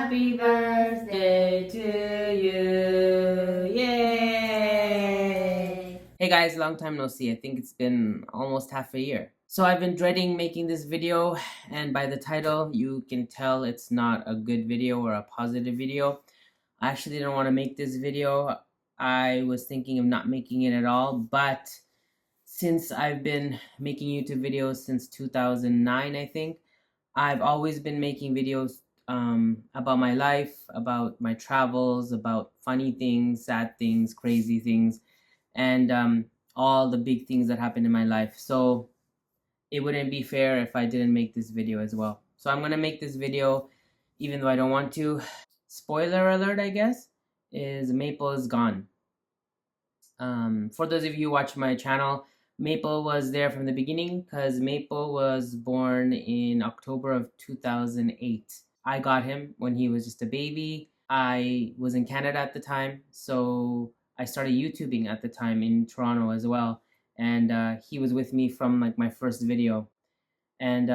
Happy birthday to you. Yay! Hey guys, long time no see. I think it's been almost half a year. So I've been dreading making this video, and by the title, you can tell it's not a good video or a positive video. I actually didn't want to make this video. I was thinking of not making it at all, but since I've been making YouTube videos since 2009, I think, I've always been making videos about my life, about my travels, about funny things, sad things, crazy things, and all the big things that happened in my life. So it wouldn't be fair if I didn't make this video as well. So I'm gonna make this video even though I don't want to. Spoiler alert, I guess, is Maple is gone. For those of you who watch my channel, Maple was there from the beginning because Maple was born in October of 2008. I got him when he was just a baby. I was in Canada at the time, so I started YouTubing at the time in Toronto as well. And he was with me from like my first video. And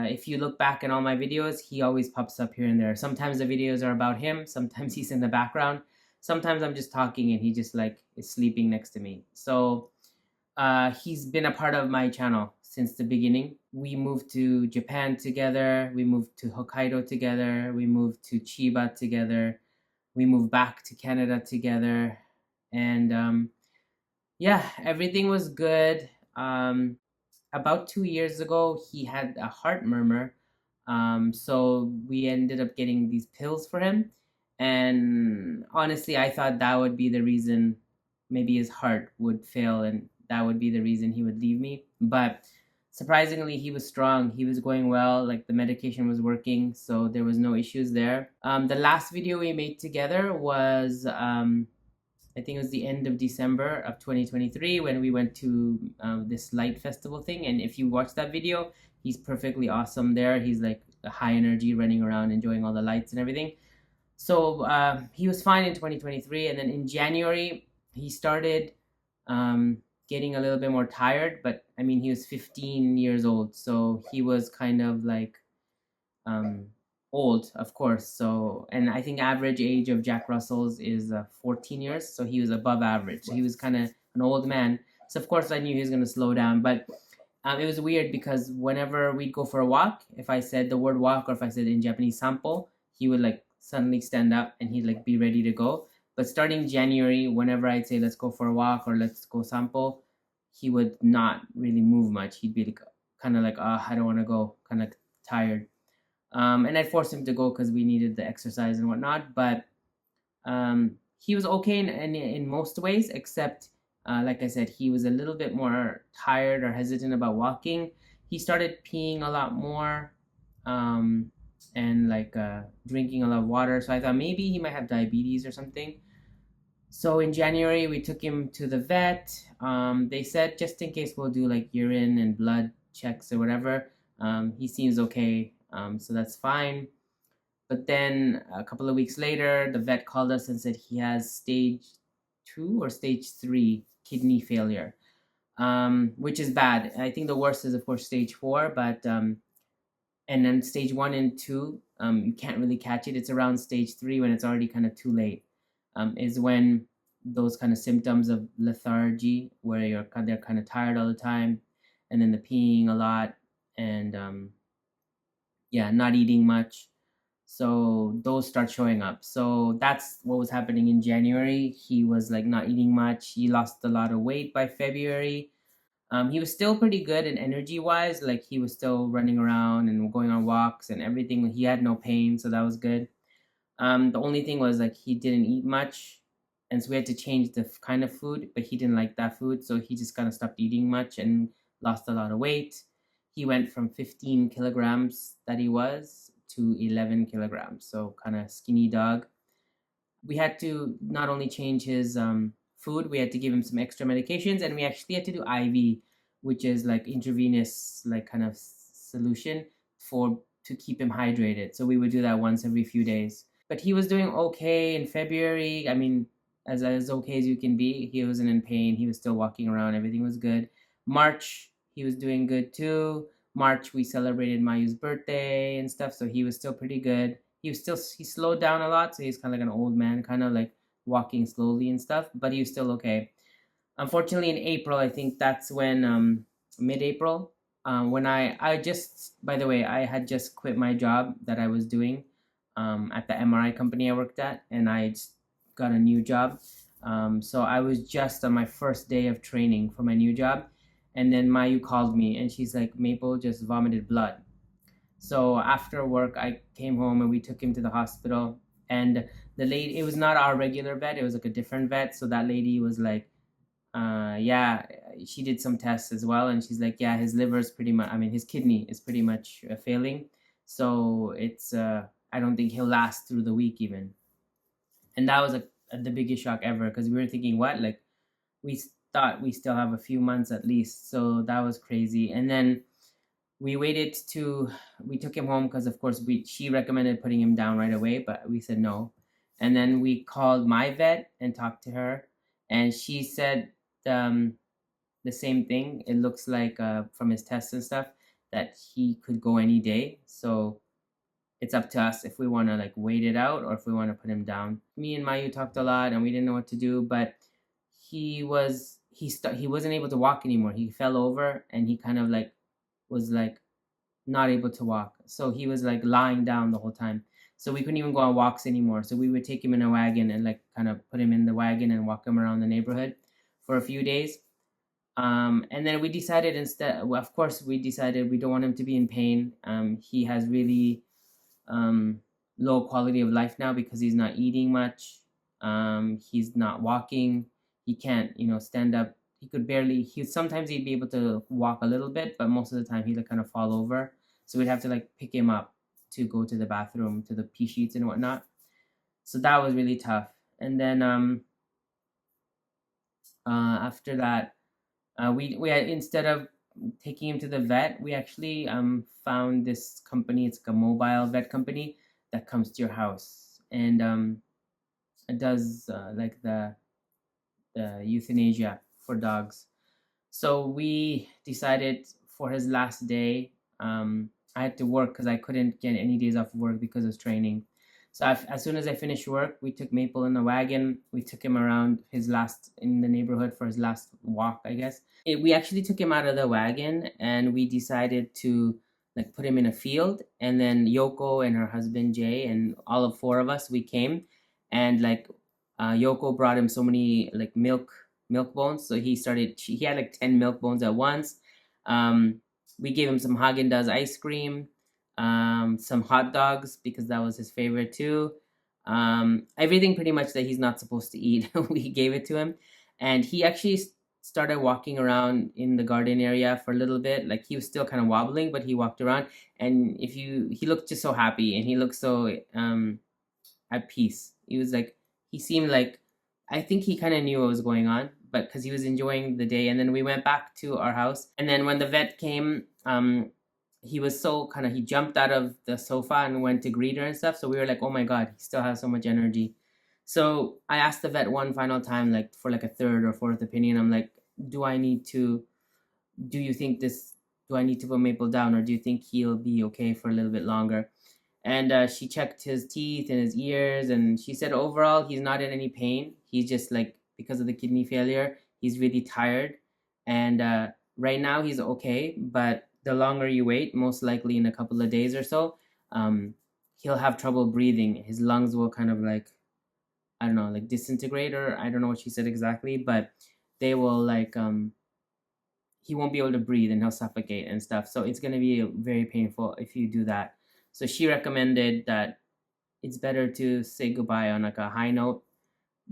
if you look back in all my videos, he always pops up here and there. Sometimes the videos are about him, sometimes he's in the background, sometimes I'm just talking and he just like is sleeping next to me. So he's been a part of my channel since the beginning. We moved to Japan together, we moved to Hokkaido together, we moved to Chiba together, we moved back to Canada together, and yeah, everything was good. About 2 years ago, he had a heart murmur. So we ended up getting these pills for him. And honestly, I thought that would be the reason maybe his heart would fail and that would be the reason he would leave me. But surprisingly, he was strong. He was going well. Like the medication was working. So there was no issues there. The last video we made together was I think it was the end of December of 2023 when we went to this light festival thing. And if you watch that video, he's perfectly awesome there. He's like high energy, running around, enjoying all the lights and everything. So he was fine in 2023. And then in January, he started getting a little bit more tired. But I mean, he was 15 years old. So he was kind of like um, old, of course. So, and I think average age of Jack Russell's is 14 years. So he was above average. So he was kind of an old man. So of course I knew he was going to slow down. But it was weird because whenever we'd go for a walk, if I said the word walk or if I said in Japanese sampo, he would like suddenly stand up and he'd like be ready to go. But starting January, whenever I'd say let's go for a walk or let's go sampo, he would not really move much. He'd be like kind of like, I don't want to go, kind of tired. And I forced him to go because we needed the exercise and whatnot. But he was okay in most ways, except like I said, he was a little bit more tired or hesitant about walking. He started peeing a lot more and like drinking a lot of water. So I thought maybe he might have diabetes or something. So in January, we took him to the vet. They said just in case we'll do like urine and blood checks or whatever. He seems okay. So that's fine. But then a couple of weeks later, the vet called us and said he has stage 2 or stage 3 kidney failure, which is bad. I think the worst is, of course, stage 4, but and then stage 1 and 2, you can't really catch it. It's around stage 3 when it's already kind of too late, is when those kind of symptoms of lethargy, where they're kind of tired all the time, and then the peeing a lot, and yeah, not eating much. So those start showing up. So that's what was happening in January. He was like not eating much. He lost a lot of weight by February. He was still pretty good and energy wise. Like he was still running around and going on walks and everything. He had no pain, so that was good. The only thing was like he didn't eat much, and so we had to change the kind of food. But he didn't like that food, so he just kind of stopped eating much and lost a lot of weight. He went from 15 kilograms that he was to 11 kilograms, so kind of skinny dog. We had to not only change his food, we had to give him some extra medications, and we actually had to do IV, which is like intravenous, like kind of solution to keep him hydrated. So we would do that once every few days. But he was doing okay in February. I mean, as okay as you can be. He wasn't in pain. He was still walking around. Everything was good. March, he was doing good too. March, we celebrated Mayu's birthday and stuff, so he was still pretty good. he slowed down a lot, so he's kind of like an old man, kind of like walking slowly and stuff, but he was still okay. Unfortunately, in April, I think that's when mid-April, when I just, by the way, I had just quit my job that I was doing at the MRI company I worked at, and I just got a new job. So I was just on my first day of training for my new job, and then Mayu called me, and she's like, Maple just vomited blood. So after work, I came home and we took him to the hospital. And the lady, it was not our regular vet, it was like a different vet. So that lady was like, yeah, she did some tests as well, and she's like, yeah, his liver is pretty much, I mean, his kidney is pretty much failing. So it's, I don't think he'll last through the week even. And that was the biggest shock ever, because we were thinking, what? Like, we thought we still have a few months at least. So that was crazy. And then we waited to we took him home because of course we she recommended putting him down right away, but we said no. And then we called my vet and talked to her, and she said um, the same thing. It looks like from his tests and stuff that he could go any day. So it's up to us if we want to like wait it out or if we want to put him down. Me and Mayu talked a lot and we didn't know what to do, but he wasn't able to walk anymore. He fell over and he kind of like was like not able to walk. So he was like lying down the whole time. So we couldn't even go on walks anymore. So we would take him in a wagon and like kind of put him in the wagon and walk him around the neighborhood for a few days. And then we decided instead, well, of course, we decided we don't want him to be in pain. He has really um, low quality of life now because he's not eating much. He's not walking. He can't, stand up. He could barely. Sometimes he'd be able to walk a little bit, but most of the time he'd like kind of fall over. So we'd have to like pick him up to go to the bathroom, to the pee sheets and whatnot. So that was really tough. And then after that, we had, instead of taking him to the vet, we actually found this company. It's like a mobile vet company that comes to your house, and it does like the euthanasia for dogs. So we decided for his last day, I had to work because I couldn't get any days off work because of training. So as soon as I finished work, we took Maple in the wagon. We took him around his last in the neighborhood for his last walk, I guess. We actually took him out of the wagon and we decided to like put him in a field. And then Yoko and her husband Jay and all of four of us, we came, and like Yoko brought him so many like milk bones. So he had like 10 milk bones at once. We gave him some Haagen-Dazs ice cream, some hot dogs because that was his favorite too. Everything pretty much that he's not supposed to eat, we gave it to him. And he actually started walking around in the garden area for a little bit. Like he was still kind of wobbling, but he walked around. And he looked just so happy and he looked so at peace. He was like, he seemed like, I think he kind of knew what was going on, but because he was enjoying the day. And then we went back to our house. And then when the vet came, he was so kind of, he jumped out of the sofa and went to greet her and stuff. So we were like, oh my God, he still has so much energy. So I asked the vet one final time, like for like a third or fourth opinion. I'm like, do you think do I need to put Maple down, or do you think he'll be okay for a little bit longer? And she checked his teeth and his ears, and she said overall he's not in any pain. He's just like, because of the kidney failure, he's really tired. And right now he's okay, but the longer you wait, most likely in a couple of days or so, he'll have trouble breathing. His lungs will kind of like, I don't know, like disintegrate, or I don't know what she said exactly, but they will like he won't be able to breathe and he'll suffocate and stuff. So it's going to be very painful if you do that. So she recommended that it's better to say goodbye on like a high note.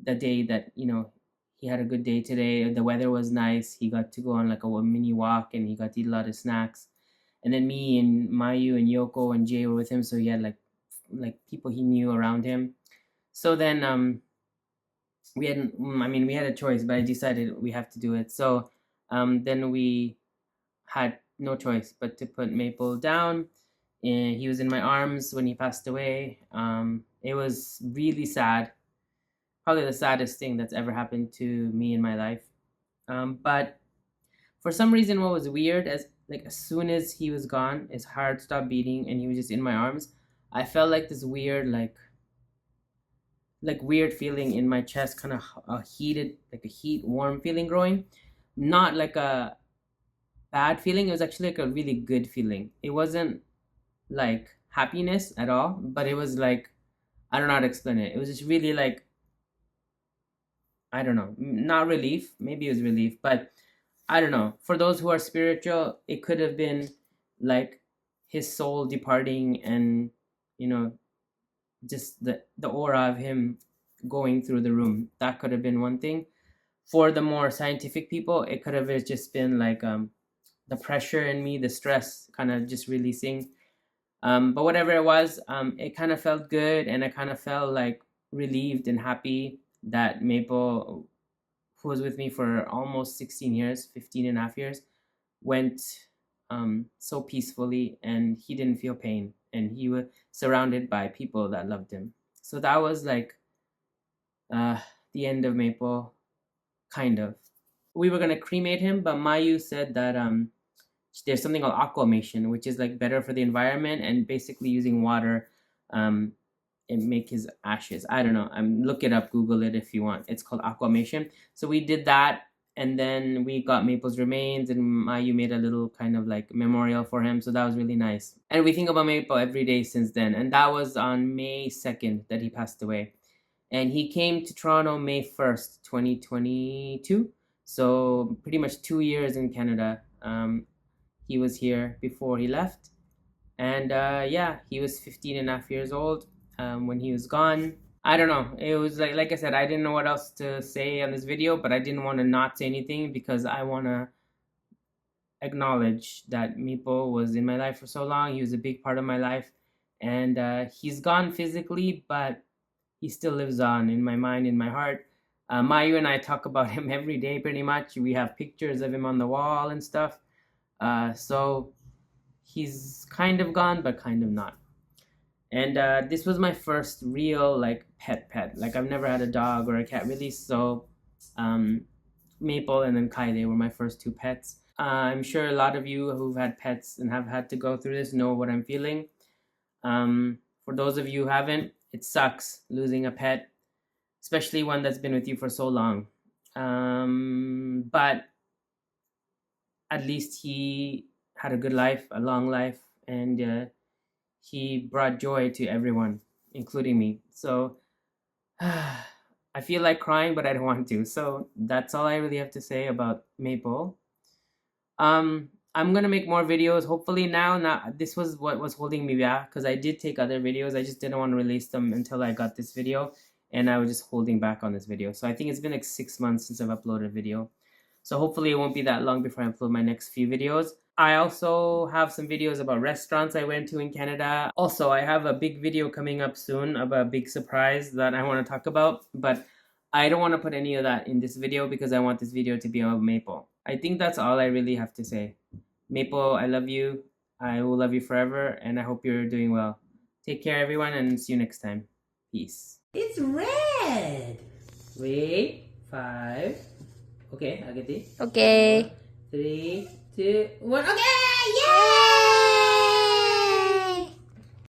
The day that, he had a good day today, the weather was nice. He got to go on like a mini walk and he got to eat a lot of snacks. And then me and Mayu and Yoko and Jay were with him. So he had like people he knew around him. So then we had a choice, but I decided we have to do it. So then we had no choice but to put Maple down. And he was in my arms when he passed away. It was really sad, probably the saddest thing that's ever happened to me in my life. But for some reason, what was weird, as soon as he was gone, his heart stopped beating and he was just in my arms. I felt like this weird, weird feeling in my chest, kind of a heated, like a heat, warm feeling growing. Not like a bad feeling. It was actually like a really good feeling. It wasn't like happiness at all, but it was like, I don't know how to explain it. It was just really like, I don't know, not relief. Maybe it was relief, but I don't know. For those who are spiritual, it could have been like his soul departing, and you know, just the aura of him going through the room. That could have been one thing. For the more scientific people, it could have just been like the pressure in me, the stress kind of just releasing. But whatever it was, it kind of felt good, and I kind of felt like relieved and happy that Maple, who was with me for almost 16 years, 15 and a half years, went so peacefully, and he didn't feel pain, and he was surrounded by people that loved him. So that was like uh, the end of Maple, kind of. We were gonna cremate him, but Mayu said that there's something called aquamation, which is like better for the environment, and basically using water um, and make his ashes. I don't know. Look it up, Google it if you want. It's called aquamation. So we did that, and then we got Maple's remains, and Mayu made a little kind of like memorial for him. So that was really nice. And we think about Maple every day since then. And that was on May 2nd that he passed away. And he came to Toronto May 1st, 2022. So pretty much 2 years in Canada. He was here before he left. And yeah, he was 15 and a half years old when he was gone. I don't know. It was like I said, I didn't know what else to say on this video, but I didn't want to not say anything because I want to acknowledge that Meepo was in my life for so long. He was a big part of my life. And he's gone physically, but he still lives on in my mind, in my heart. Mayu and I talk about him every day pretty much. We have pictures of him on the wall and stuff. So he's kind of gone, but kind of not. And this was my first real like pet. Like I've never had a dog or a cat really. So Maple and then Kaide were my first two pets. I'm sure a lot of you who've had pets and have had to go through this know what I'm feeling. For those of you who haven't, it sucks losing a pet, especially one that's been with you for so long. But at least he had a good life, a long life, and he brought joy to everyone, including me. So I feel like crying, but I don't want to. So that's all I really have to say about Maple. I'm gonna make more videos. Hopefully now, not this was what was holding me back because I did take other videos. I just didn't want to release them until I got this video, and I was just holding back on this video. So I think it's been like 6 months since I've uploaded a video. So hopefully it won't be that long before I upload my next few videos. I also have some videos about restaurants I went to in Canada. Also, I have a big video coming up soon about a big surprise that I want to talk about, but I don't want to put any of that in this video because I want this video to be about Maple. I think that's all I really have to say. Maple, I love you. I will love you forever, and I hope you're doing well. Take care, everyone, and see you next time. Peace. It's red. Wait, 5. Okay, Agati. Okay. 3, 2, 1. Okay, yay!